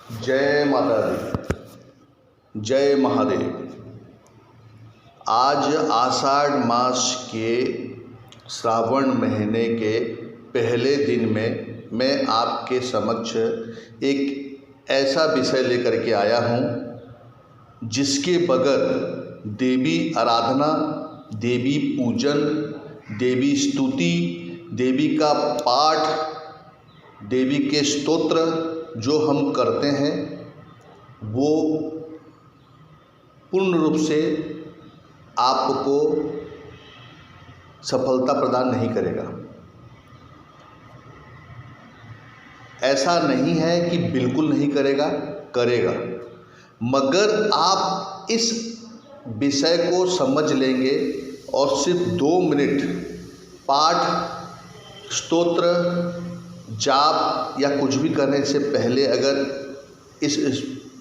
जय माता दी, जय महादेव। आज आषाढ़ मास के श्रावण महीने के पहले दिन में मैं आपके समक्ष एक ऐसा विषय लेकर के आया हूँ जिसके बगैर देवी आराधना, देवी पूजन, देवी स्तुति, देवी का पाठ, देवी के स्तोत्र जो हम करते हैं वो पूर्ण रूप से आपको सफलता प्रदान नहीं करेगा। ऐसा नहीं है कि बिल्कुल नहीं करेगा, करेगा, मगर आप इस विषय को समझ लेंगे और सिर्फ 2 मिनट पाठ, स्तोत्र, जाप या कुछ भी करने से पहले अगर इस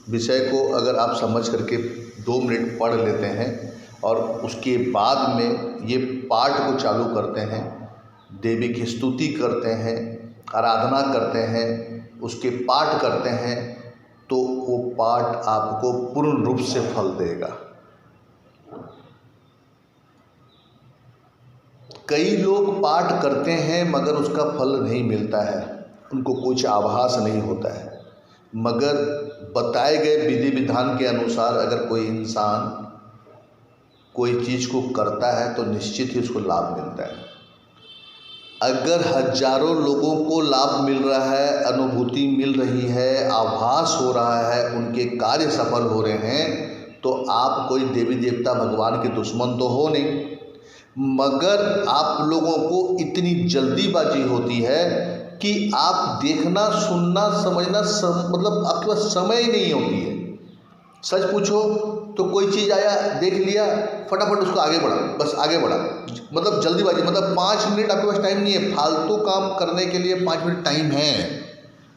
विषय को अगर आप समझ करके 2 मिनट पढ़ लेते हैं और उसके बाद में ये पाठ को चालू करते हैं, देवी की स्तुति करते हैं, आराधना करते हैं, उसके पाठ करते हैं, तो वो पाठ आपको पूर्ण रूप से फल देगा। कई लोग पाठ करते हैं मगर उसका फल नहीं मिलता है, उनको कुछ आभास नहीं होता है, मगर बताए गए विधि विधान के अनुसार अगर कोई इंसान कोई चीज़ को करता है तो निश्चित ही उसको लाभ मिलता है। अगर हजारों लोगों को लाभ मिल रहा है, अनुभूति मिल रही है, आभास हो रहा है, उनके कार्य सफल हो रहे हैं, तो आप कोई देवी देवता भगवान के दुश्मन तो हो नहीं, मगर आप लोगों को इतनी जल्दीबाजी होती है कि आप देखना, सुनना, समझना मतलब आपके पास समय ही नहीं होती है। सच पूछो तो कोई चीज़ आया, देख लिया, फटाफट उसको आगे बढ़ा, बस आगे बढ़ा, मतलब जल्दीबाजी, मतलब 5 मिनट आपके पास टाइम नहीं है। फालतू काम करने के लिए 5 मिनट टाइम है,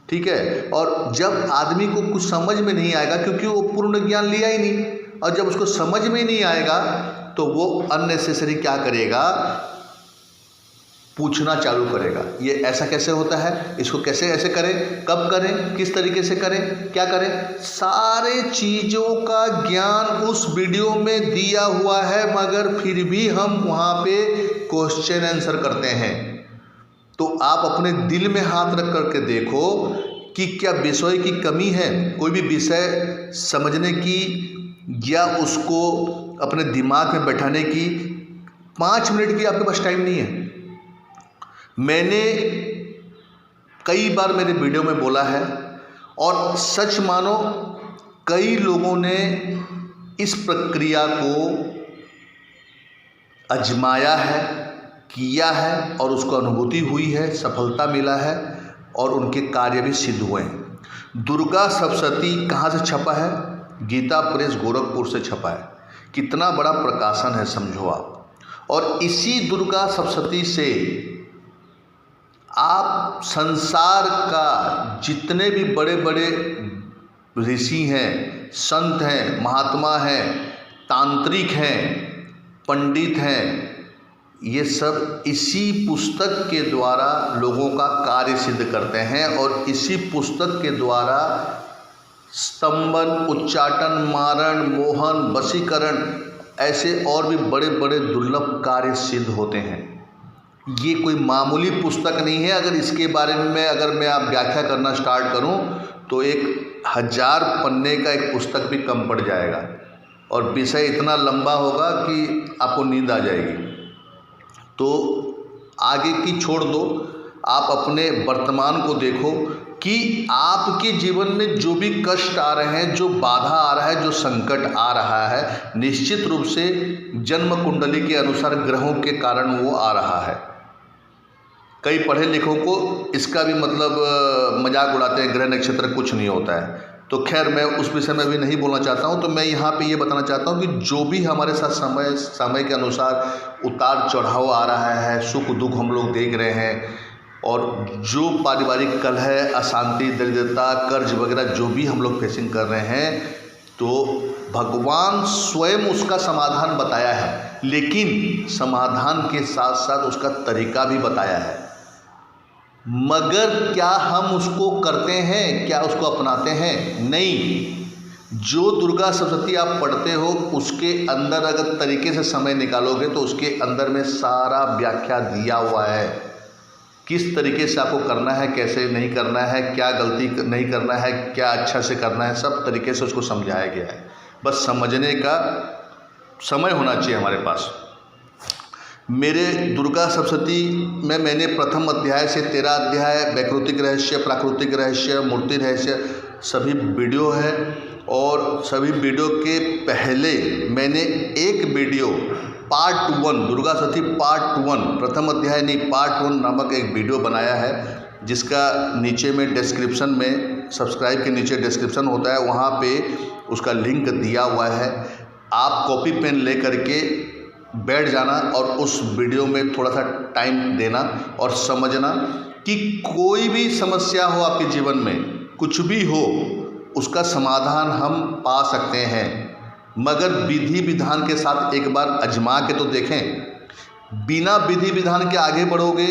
ठीक है। और जब आदमी को कुछ समझ में नहीं आएगा, क्योंकि वो पूर्ण ज्ञान लिया ही नहीं, और जब उसको समझ में नहीं आएगा तो वो अननेसेसरी क्या करेगा, पूछना चालू करेगा। ये ऐसा कैसे होता है, इसको कैसे ऐसे करें, कब करें, किस तरीके से करें, क्या करें, सारे चीज़ों का ज्ञान उस वीडियो में दिया हुआ है, मगर फिर भी हम वहाँ पे क्वेश्चन आंसर करते हैं। तो आप अपने दिल में हाथ रख करके देखो कि क्या विषय की कमी है, कोई भी विषय समझने की या उसको अपने दिमाग में बैठाने की 5 मिनट की आपके पास टाइम नहीं है। मैंने कई बार मेरे वीडियो में बोला है और सच मानो कई लोगों ने इस प्रक्रिया को आजमाया है, किया है और उसको अनुभूति हुई है, सफलता मिला है और उनके कार्य भी सिद्ध हुए हैं। दुर्गा सप्तशती कहाँ से छपा है? गीता प्रेस गोरखपुर से छपा है। कितना बड़ा प्रकाशन है समझो आप। और इसी दुर्गा सप्तशती से आप संसार का जितने भी बड़े बड़े ऋषि हैं, संत हैं, महात्मा हैं, तांत्रिक हैं, पंडित हैं, ये सब इसी पुस्तक के द्वारा लोगों का कार्य सिद्ध करते हैं। और इसी पुस्तक के द्वारा स्तंभन, उच्चाटन, मारण, मोहन, वशीकरण, ऐसे और भी बड़े बड़े दुर्लभ कार्य सिद्ध होते हैं। ये कोई मामूली पुस्तक नहीं है। अगर इसके बारे में अगर मैं आप व्याख्या करना स्टार्ट करूं तो 1000 पन्ने का एक पुस्तक भी कम पड़ जाएगा और विषय इतना लंबा होगा कि आपको नींद आ जाएगी। तो आगे की छोड़ दो, आप अपने वर्तमान को देखो कि आपके जीवन में जो भी कष्ट आ रहे हैं, जो बाधा आ रहा है, जो संकट आ रहा है, निश्चित रूप से जन्म कुंडली के अनुसार ग्रहों के कारण वो आ रहा है। कई पढ़े लिखों को इसका भी मतलब मजाक उड़ाते हैं, ग्रह नक्षत्र कुछ नहीं होता है। तो खैर मैं उस विषय में भी नहीं बोलना चाहता हूँ। तो मैं यहाँ पे ये बताना चाहता हूँ कि जो भी हमारे साथ समय के अनुसार उतार चढ़ाव आ रहा है, सुख दुख हम लोग देख रहे हैं, और जो पारिवारिक कलह, अशांति, दरिद्रता, कर्ज वगैरह जो भी हम लोग फेसिंग कर रहे हैं, तो भगवान स्वयं उसका समाधान बताया है, लेकिन समाधान के साथ साथ उसका तरीका भी बताया है। मगर क्या हम उसको करते हैं, क्या उसको अपनाते हैं? नहीं। जो दुर्गा सप्तशती आप पढ़ते हो उसके अंदर अगर तरीके से समय निकालोगे तो उसके अंदर में सारा व्याख्या दिया हुआ है, किस तरीके से आपको करना है, कैसे नहीं करना है, क्या गलती नहीं करना है, क्या अच्छा से करना है, सब तरीके से उसको समझाया गया है। बस समझने का समय होना चाहिए हमारे पास। मेरे दुर्गा सप्तशती में मैंने प्रथम अध्याय से 13 अध्याय वैकृतिक रहस्य, प्राकृतिक रहस्य, मूर्ति रहस्य सभी वीडियो है। और सभी वीडियो के पहले मैंने एक video part 1 Durga Saptashati part 1 प्रथम अध्याय नहीं पार्ट 1 नामक एक वीडियो बनाया है, जिसका नीचे में डिस्क्रिप्शन में, सब्सक्राइब के नीचे डिस्क्रिप्शन होता है, वहाँ पे उसका लिंक दिया हुआ है। आप कॉपी पेन ले करके बैठ जाना और उस वीडियो में थोड़ा सा टाइम देना और समझना कि कोई भी समस्या हो आपके जीवन में, कुछ भी हो, उसका समाधान हम पा सकते हैं, मगर विधि विधान के साथ एक बार आजमा के तो देखें। बिना विधि विधान के आगे बढ़ोगे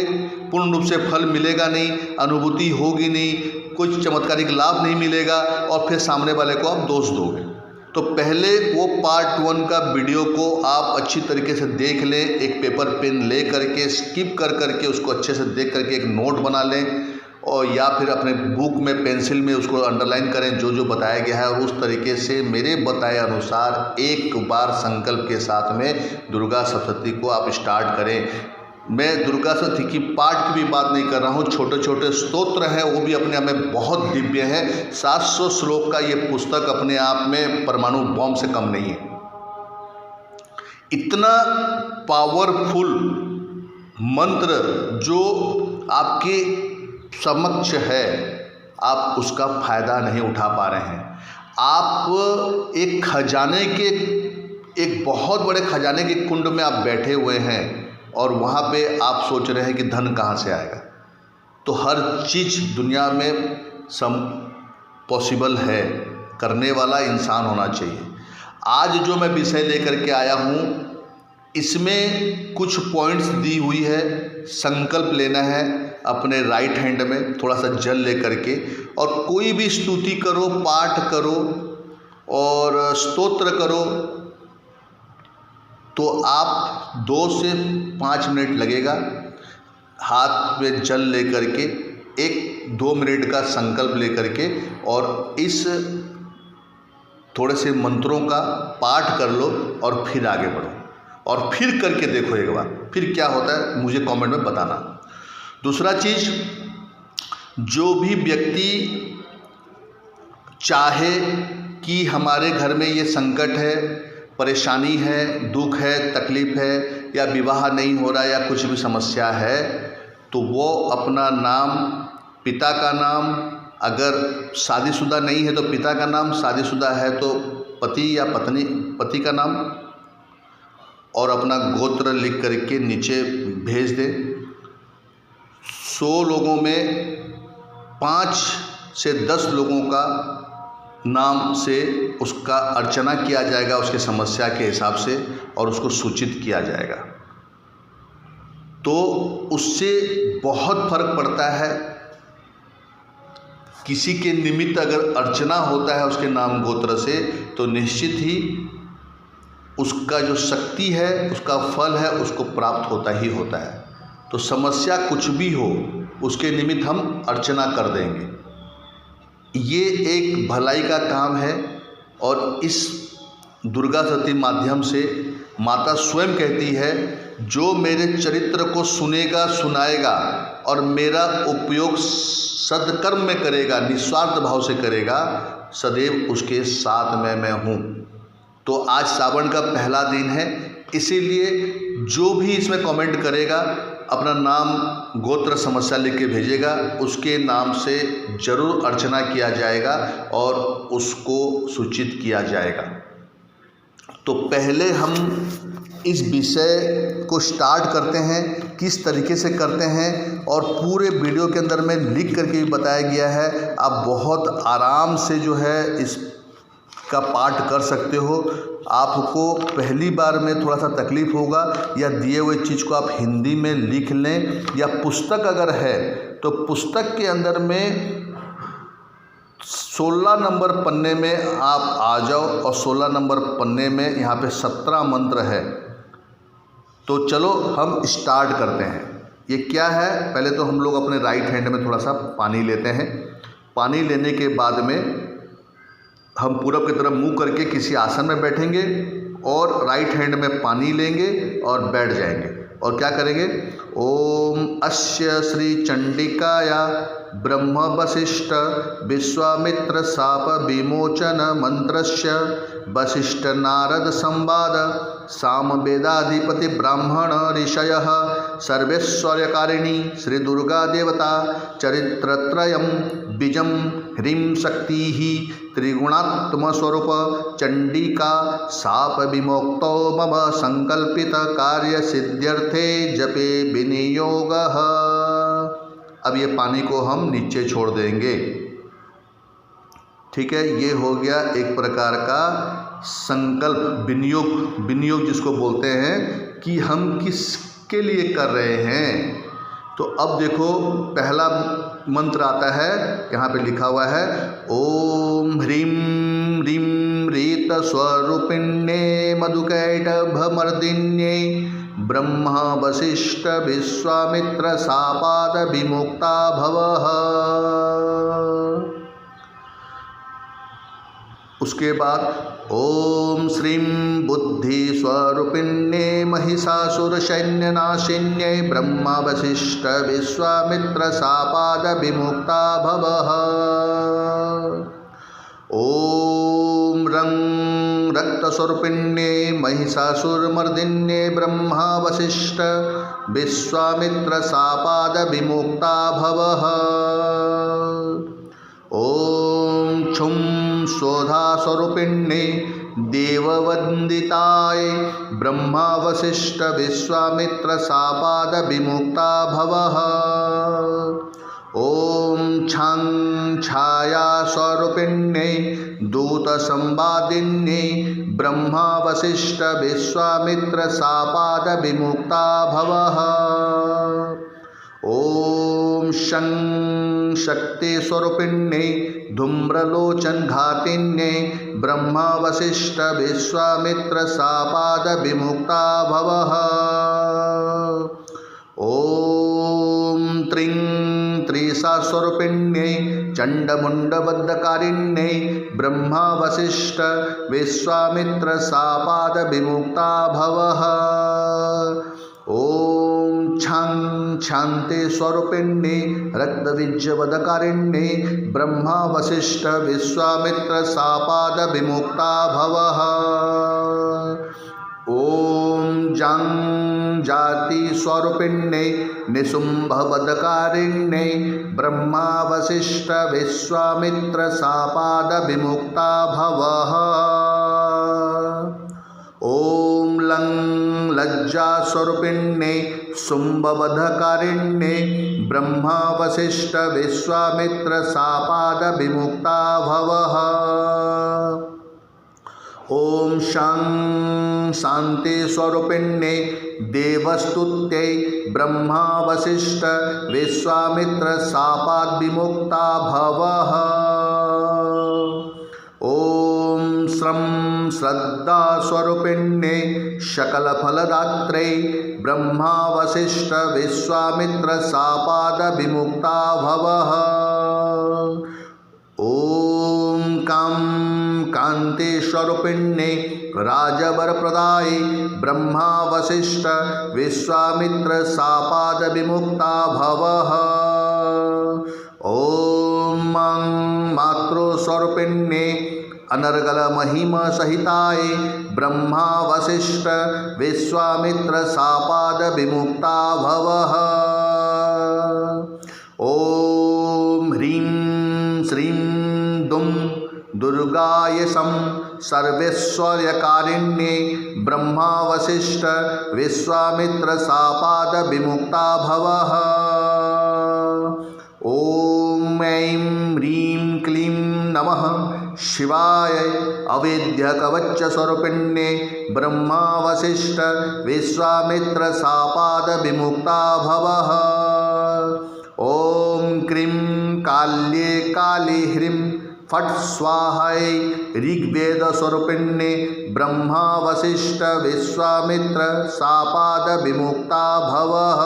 पूर्ण रूप से फल मिलेगा नहीं, अनुभूति होगी नहीं, कुछ चमत्कारिक लाभ नहीं मिलेगा और फिर सामने वाले को आप दोष दोगे। तो पहले वो पार्ट 1 का वीडियो को आप अच्छी तरीके से देख लें, एक पेपर पेन ले करके स्किप कर करके उसको अच्छे से देख करके एक नोट बना लें, और या फिर अपने बुक में पेंसिल में उसको अंडरलाइन करें जो जो बताया गया है, और उस तरीके से मेरे बताए अनुसार एक बार संकल्प के साथ में दुर्गा सप्तशती को आप स्टार्ट करें। मैं दुर्गा सप्तशती की पाठ की भी बात नहीं कर रहा हूँ, छोटे छोटे स्तोत्र हैं वो भी अपने आप में बहुत दिव्य हैं। 700 श्लोक का ये पुस्तक अपने आप में परमाणु बम से कम नहीं है। इतना पावरफुल मंत्र जो आपके समक्ष है, आप उसका फायदा नहीं उठा पा रहे हैं। आप एक खजाने के, एक बहुत बड़े खजाने के कुंड में आप बैठे हुए हैं और वहाँ पे आप सोच रहे हैं कि धन कहाँ से आएगा। तो हर चीज़ दुनिया में पॉसिबल है, करने वाला इंसान होना चाहिए। आज जो मैं विषय लेकर के आया हूँ इसमें कुछ पॉइंट्स दी हुई है। संकल्प लेना है अपने राइट हैंड में थोड़ा सा जल ले करके, और कोई भी स्तुति करो, पाठ करो और स्तोत्र करो, तो आप 2 से 5 मिनट लगेगा। हाथ में जल ले करके 1-2 मिनट का संकल्प ले करके और इस थोड़े से मंत्रों का पाठ कर लो और फिर आगे बढ़ो, और फिर करके देखो एक बार, फिर क्या होता है मुझे कमेंट में बताना। दूसरा चीज़, जो भी व्यक्ति चाहे कि हमारे घर में ये संकट है, परेशानी है, दुख है, तकलीफ़ है, या विवाह नहीं हो रहा या कुछ भी समस्या है, तो वो अपना नाम, पिता का नाम, अगर शादीशुदा नहीं है तो पिता का नाम, शादीशुदा है तो पति या पत्नी, पति का नाम, और अपना गोत्र लिख करके नीचे भेज दें। 100 लोगों में 5 से 10 लोगों का नाम से उसका अर्चना किया जाएगा उसके समस्या के हिसाब से, और उसको सूचित किया जाएगा। तो उससे बहुत फर्क पड़ता है। किसी के निमित्त अगर अर्चना होता है उसके नाम गोत्र से, तो निश्चित ही उसका जो शक्ति है, उसका फल है, उसको प्राप्त होता ही होता है। तो समस्या कुछ भी हो उसके निमित्त हम अर्चना कर देंगे। ये एक भलाई का काम है, और इस दुर्गा सप्तशती माध्यम से माता स्वयं कहती है, जो मेरे चरित्र को सुनेगा, सुनाएगा और मेरा उपयोग सदकर्म में करेगा, निस्वार्थ भाव से करेगा, सदैव उसके साथ में मैं हूँ। तो आज सावन का पहला दिन है, इसीलिए जो भी इसमें कमेंट करेगा अपना नाम, गोत्र, समस्या लिख के भेजेगा, उसके नाम से जरूर अर्चना किया जाएगा और उसको सूचित किया जाएगा। तो पहले हम इस विषय को स्टार्ट करते हैं, किस तरीके से करते हैं, और पूरे वीडियो के अंदर में लिख करके भी बताया गया है। आप बहुत आराम से जो है इसका पाठ कर सकते हो। आपको पहली बार में थोड़ा सा तकलीफ़ होगा, या दिए हुए चीज़ को आप हिंदी में लिख लें, या पुस्तक अगर है तो पुस्तक के अंदर में 16 नंबर पन्ने में आप आ जाओ और 16 नंबर पन्ने में यहाँ पे 17 मंत्र है। तो चलो हम स्टार्ट करते हैं। ये क्या है, पहले तो हम लोग अपने राइट हैंड में थोड़ा सा पानी लेते हैं। पानी लेने के बाद में हम पूरब की तरफ मुंह करके किसी आसन में बैठेंगे और राइट हैंड में पानी लेंगे और बैठ जाएंगे और क्या करेंगे, ओम अस्य श्री चंडिकाया ब्रह्म वशिष्ठ विश्वामित्र शाप विमोचन मंत्रस्य वशिष्ठ नारद संवाद साम वेदाधिपति ब्राह्मण ऋषयः सर्वैश्वर्यकारिणी श्री दुर्गा देवता चरित्रत्रयं बीजं ह्रीं शक्ति त्रिगुणात्म स्वरूप चंडिका शाप विमोक्तो मम संकल्पित कार्य सिद्ध्यर्थे जपे विनियोगः। अब ये पानी को हम नीचे छोड़ देंगे। ठीक है, ये हो गया एक प्रकार का संकल्प, विनियोग। विनियोग जिसको बोलते हैं कि हम किसके लिए कर रहे हैं। तो अब देखो पहला मंत्र आता है, यहाँ पे लिखा हुआ है ओम ह्रीं ह्रीं रीत स्वरूपिण्ये मधुकैटभमर्दिन्ये ब्रह्मा वशिष्ठ विश्वामित्र शापाद विमुक्ता भवः। उसके बाद ओम श्रीं बुद्धि स्वरूपिण्ये महिषासुर सैन्य नाशिन्ये ब्रह्मा वशिष्ठ विश्वामित्र शापाद विमुक्ता भवः। ओम रं रक्त स्वरूपिण्ये महिषासुरमर्दिन्ये ब्रह्मा वशिष्ठ विश्वामित्र शापाद विमुक्ता भवः। ओम छुं शोधा स्वरूपिण्ये देववंदिताय ब्रह्मा वशिष्ठ विश्वामित्र शापाद विमुक्ता भवः। ओम छां छाया स्वरूपिण्ये दूत संवादिन्ये ब्रह्मा वशिष्ठ विश्वामित्र शापाद विमुक्ता भवः। ओम शं शक्ति स्वरूपिण्ये धूम्रलोचन घातिन्ये ब्रह्मा वशिष्ठ विश्वामित्र शापाद विमुक्ता भवः। ओम त्रिं त्रिसा स्वरूपिण्ये चंडमुंडबद्धकारिण्ये ब्रह्मा वशिष्ठ विश्वामित्र शापाद विमुक्ता भवः। ओम छां शांति स्वरूपिण्ये रक्तबीजवधकारिण्ये ब्रह्मा वशिष्ठ विश्वामित्र शापाद विमुक्ता भवः। ओम जां जाति स्वरूपिण्ये निशुंभवधकारिण्ये ब्रह्मा वशिष्ठ विश्वामित्र शापाद विमुक्ता भवः। ओम लं लज्जा स्वरूपिण्ये शुंभवधकारिण्ये ब्रह्मा वशिष्ठ विश्वामित्र शापाद विमुक्ता भवः। ओम शां शांति स्वरूपिण्ये देवस्तुत्ये ब्रह्मा वशिष्ठ विश्वामित्र शापाद विमुक्ता भवः। ओम श्रं श्रद्धा स्वरूपिण्ये सकल फलदात्रे ब्रह्मा वशिष्ठ विश्वामित्र शापाद विमुक्ता भवः। ओम कां कांति स्वरूपिण्ये राजवर प्रदाय ब्रह्मा वशिष्ठ विश्वामित्र शापाद विमुक्ता भवः। ओम मातृ स्वरूपिण्ये अनर्गल महिमा सहिताय ब्रह्मा वशिष्ठ विश्वामित्र शापाद विमुक्ता भवः। ओम ह्रीं श्रीं दुं दुर्गाय सं सर्वैश्वर्यकारिण्ये ब्रह्मा वशिष्ठ विश्वामित्र शापाद विमुक्ता भवः। ओम ऐं ह्रीं क्लीं नमः शिवाय अवेद्य कवच स्वरूपिण्ये ब्रह्मा वशिष्ठ विश्वामित्र शापाद विमुक्ता भवः। ओम क्रीं काल्ये काली ह्रीं फट् स्वाहाय ऋग्वेद स्वरूपिण्ये ब्रह्मा वसिष्ठ विश्वामित्र शापाद विमुक्ता भवः।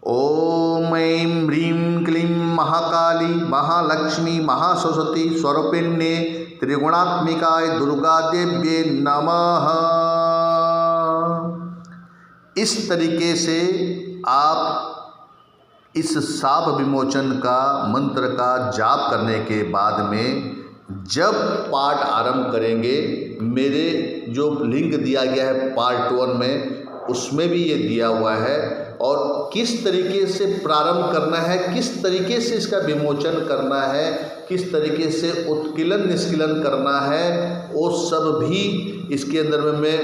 ओम ऐं ह्रीं क्लीं महाकाली महालक्ष्मी महासरस्वती स्वरूपिण्ये त्रिगुणात्मिकाय दुर्गा देव्ये नमः। इस तरीके से आप इस शाप विमोचन का मंत्र का जाप करने के बाद में जब पाठ आरंभ करेंगे, मेरे जो लिंक दिया गया है पार्ट 1 में, उसमें भी ये दिया हुआ है, और किस तरीके से प्रारंभ करना है, किस तरीके से इसका विमोचन करना है, किस तरीके से उत्कीलन निष्कीलन करना है, वो सब भी इसके अंदर में मैं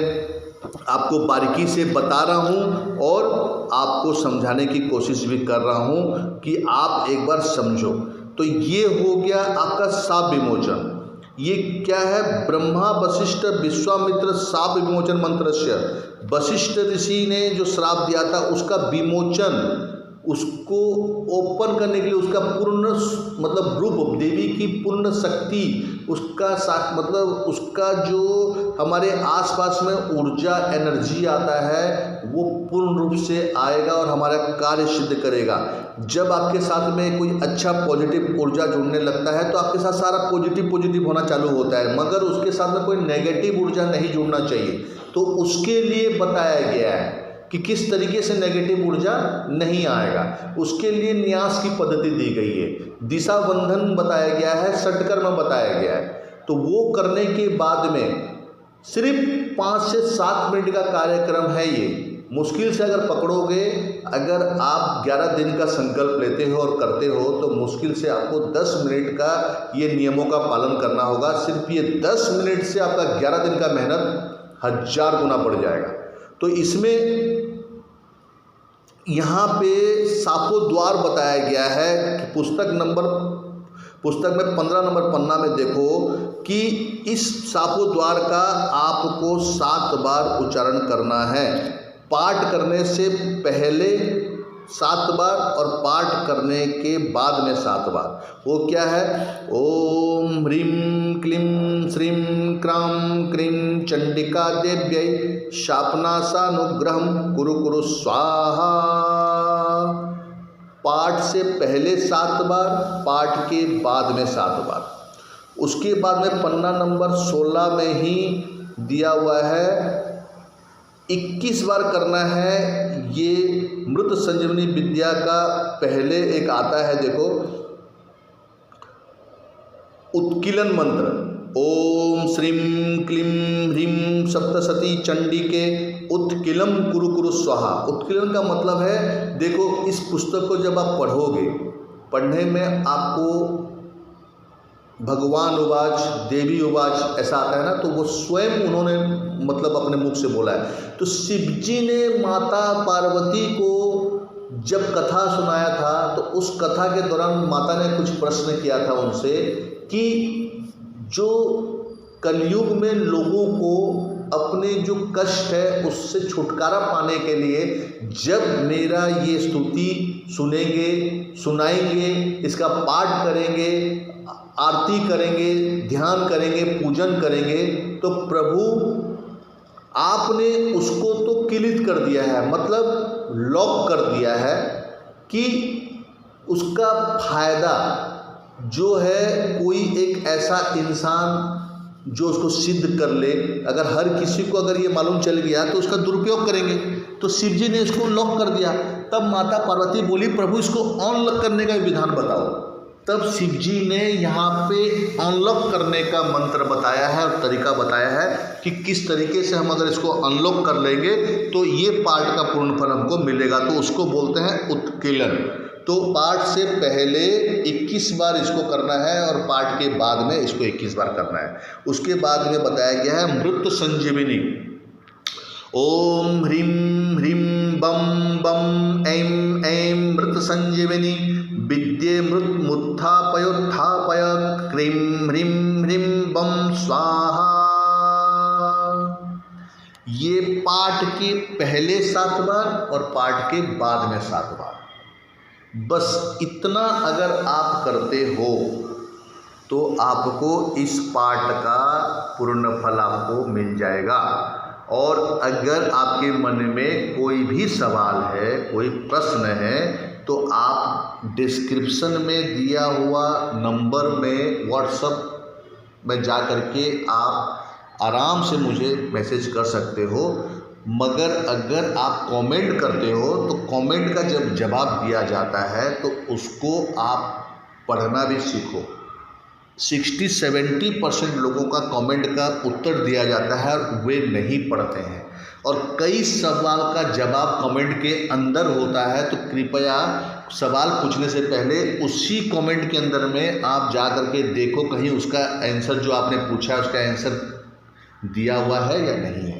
आपको बारीकी से बता रहा हूँ और आपको समझाने की कोशिश भी कर रहा हूँ कि आप एक बार समझो। तो ये हो गया आपका शाप विमोचन। ये क्या है? ब्रह्मा वशिष्ठ विश्वामित्र शाप विमोचन मंत्रस्य। वशिष्ठ ऋषि ने जो श्राप दिया था उसका विमोचन, उसको ओपन करने के लिए, उसका पूर्ण मतलब रूप, देवी की पूर्ण शक्ति, उसका मतलब उसका जो हमारे आसपास में ऊर्जा एनर्जी आता है वो पूर्ण रूप से आएगा और हमारा कार्य सिद्ध करेगा। जब आपके साथ में कोई अच्छा पॉजिटिव ऊर्जा जुड़ने लगता है तो आपके साथ सारा पॉजिटिव होना चालू होता है, मगर उसके साथ में कोई नेगेटिव ऊर्जा नहीं जुड़ना चाहिए। तो उसके लिए बताया गया है कि किस तरीके से नेगेटिव ऊर्जा नहीं आएगा, उसके लिए न्यास की पद्धति दी गई है, दिशा बंधन बताया गया है, षटकर्म बताया गया है। तो वो करने के बाद में सिर्फ 5 से 7 मिनट का कार्यक्रम है ये। मुश्किल से अगर पकड़ोगे, अगर आप 11 दिन का संकल्प लेते हो और करते हो तो मुश्किल से आपको 10 मिनट का ये नियमों का पालन करना होगा। सिर्फ ये 10 मिनट से आपका 11 दिन का मेहनत 1000 गुना बढ़ जाएगा। तो इसमें यहाँ पे सातों द्वार बताया गया है कि पुस्तक में 15 नंबर पन्ना में देखो कि इस सातों द्वार का आपको 7 बार उच्चारण करना है। पाठ करने से पहले 7 बार और पाठ करने के बाद में 7 बार। वो क्या है? ओम ह्रीं क्लीं श्रीं क्रां क्रीं चंडिका देव्यै शापनाशानुग्रहं कुरु कुरु स्वाहा। पाठ से पहले 7 बार, पाठ के बाद में 7 बार। उसके बाद में पन्ना नंबर 16 में ही दिया हुआ है 21 बार करना है। ये मृत संजीवनी विद्या का पहले एक आता है, देखो, उत्कीलन मंत्र। ओम श्रीं क्लीं ह्रीं सप्तशती चंडिके उत्कीलम कुरु कुरु स्वाहा। उत्कीलन का मतलब है, देखो, इस पुस्तक को जब आप पढ़ोगे, पढ़ने में आपको भगवान उवाच देवी उवाच ऐसा आता है ना, तो वो स्वयं उन्होंने मतलब अपने मुख से बोला है। तो शिव जी ने माता पार्वती को जब कथा सुनाया था तो उस कथा के दौरान माता ने कुछ प्रश्न किया था उनसे कि जो कलयुग में लोगों को अपने जो कष्ट है उससे छुटकारा पाने के लिए जब मेरा ये स्तुति सुनेंगे, सुनाएंगे, इसका पाठ करेंगे, आरती करेंगे, ध्यान करेंगे, पूजन करेंगे, तो प्रभु आपने उसको तो किलित कर दिया है, मतलब लॉक कर दिया है कि उसका फायदा जो है कोई एक ऐसा इंसान जो उसको सिद्ध कर ले। अगर हर किसी को अगर ये मालूम चल गया तो उसका दुरुपयोग करेंगे। तो शिव जी ने इसको लॉक कर दिया। तब माता पार्वती बोली, प्रभु इसको अनलॉक करने का विधान बताओ। तब शिव जी ने यहाँ पे अनलॉक करने का मंत्र बताया है और तरीका बताया है कि किस तरीके से हम अगर इसको अनलॉक कर लेंगे तो ये पाठ का पूर्ण फल हमको मिलेगा। तो उसको बोलते हैं उत्कीलन। तो पाठ से पहले 21 बार इसको करना है और पाठ के बाद में इसको 21 बार करना है। उसके बाद में बताया गया है मृत संजीवनी। ओम ह्रीं ह्रीं बम बम ऐं ऐं मृत संजीवनी विद्ये मृत मुत्थापयोत्थापय क्रीं ह्रीं ह्रीं बम स्वाहा। ये पाठ के पहले 7 बार और पाठ के बाद में 7 बार। बस इतना अगर आप करते हो तो आपको इस पाठ का पूर्ण फल आपको मिल जाएगा। और अगर आपके मन में कोई भी सवाल है, कोई प्रश्न है, तो आप डिस्क्रिप्शन में दिया हुआ नंबर में व्हाट्सएप में जा कर के आप आराम से मुझे मैसेज कर सकते हो। मगर अगर आप कमेंट करते हो तो कमेंट का जब जवाब दिया जाता है तो उसको आप पढ़ना भी सीखो। 60-70% लोगों का कमेंट का उत्तर दिया जाता है और वे नहीं पढ़ते हैं, और कई सवाल का जवाब कमेंट के अंदर होता है। तो कृपया सवाल पूछने से पहले उसी कमेंट के अंदर में आप जा कर के देखो कहीं उसका आंसर जो आपने पूछा है उसका आंसर दिया हुआ है या नहीं है।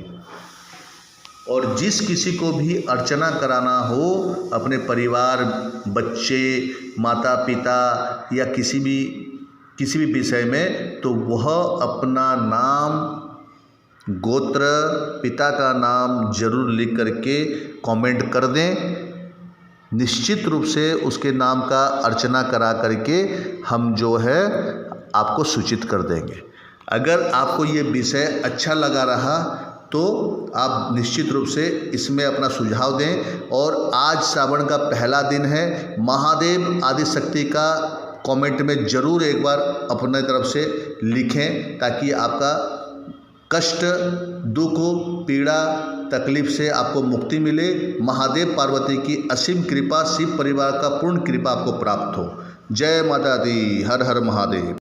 और जिस किसी को भी अर्चना कराना हो अपने परिवार, बच्चे, माता पिता या किसी भी विषय में, तो वह अपना नाम, गोत्र, पिता का नाम जरूर लिख करके कमेंट कर दें। निश्चित रूप से उसके नाम का अर्चना करा करके हम जो है आपको सूचित कर देंगे। अगर आपको ये विषय अच्छा लगा रहा तो आप निश्चित रूप से इसमें अपना सुझाव दें। और आज श्रावण का पहला दिन है, महादेव आदिशक्ति का कमेंट में ज़रूर एक बार अपने तरफ से लिखें ताकि आपका कष्ट, दुख, पीड़ा, तकलीफ से आपको मुक्ति मिले। महादेव पार्वती की असीम कृपा, शिव परिवार का पूर्ण कृपा आपको प्राप्त हो। जय माता दी। हर हर महादेव।